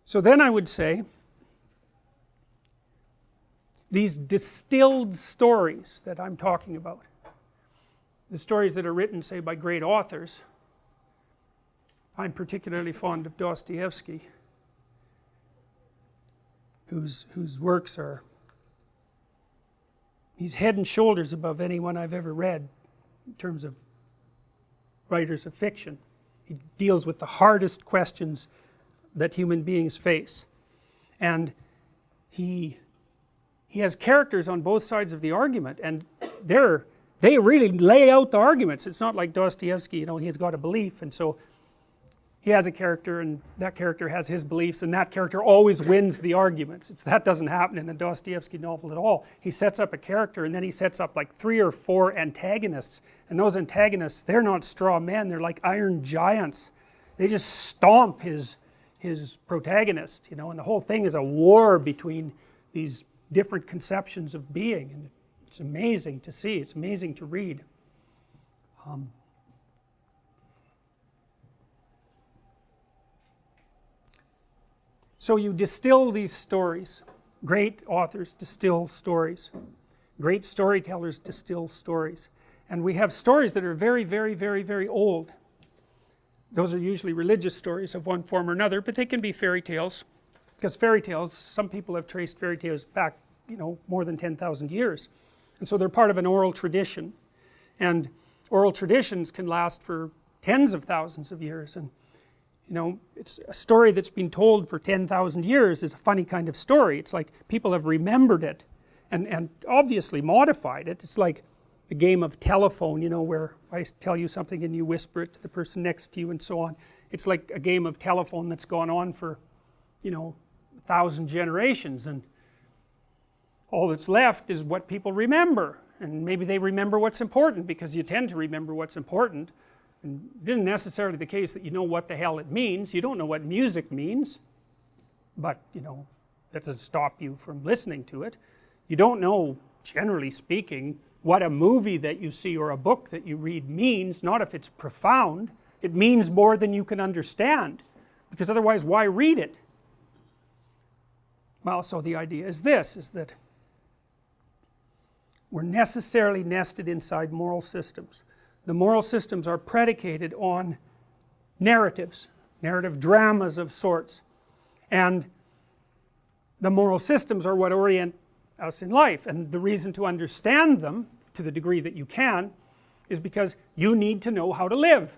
So then I would say these distilled stories that I'm talking about, the stories that are written, say, by great authors. I'm particularly fond of Dostoevsky, whose works are, he's head and shoulders above anyone I've ever read in terms of writers of fiction. He deals with the hardest questions that human beings face, and he has characters on both sides of the argument, and they really lay out the arguments. It's not like Dostoevsky, you know, he's got a belief, and so he has a character, and that character has his beliefs, and that character always wins the arguments. That doesn't happen in a Dostoevsky novel at all. He sets up a character, and then he sets up like 3 or 4 antagonists, and those antagonists, they're not straw men, they're like iron giants. They just stomp his protagonist, you know, and the whole thing is a war between these different conceptions of being, and it's amazing to see, it's amazing to read. So you distill these stories. Great authors distill stories. Great storytellers distill stories. And we have stories that are very, very, very, very old. Those are usually religious stories of one form or another, but they can be fairy tales. Because fairy tales, some people have traced fairy tales back, you know, more than 10,000 years. And so they're part of an oral tradition. And oral traditions can last for tens of thousands of years. And, you know, it's a story that's been told for 10,000 years is a funny kind of story. It's like people have remembered it and obviously modified it. It's like the game of telephone, you know, where I tell you something and you whisper it to the person next to you and so on. It's like a game of telephone that's gone on for, you know, 1,000 generations, and all that's left is what people remember, and maybe they remember what's important, because you tend to remember what's important, and it isn't necessarily the case that you know what the hell it means. You don't know what music means, but, you know, that doesn't stop you from listening to it. You don't know, generally speaking, what a movie that you see or a book that you read means, not if it's profound. It means more than you can understand, because otherwise why read it? Well, so the idea is this, is that we're necessarily nested inside moral systems. The moral systems are predicated on narratives, narrative dramas of sorts, and the moral systems are what orient us in life, and the reason to understand them, to the degree that you can, is because you need to know how to live.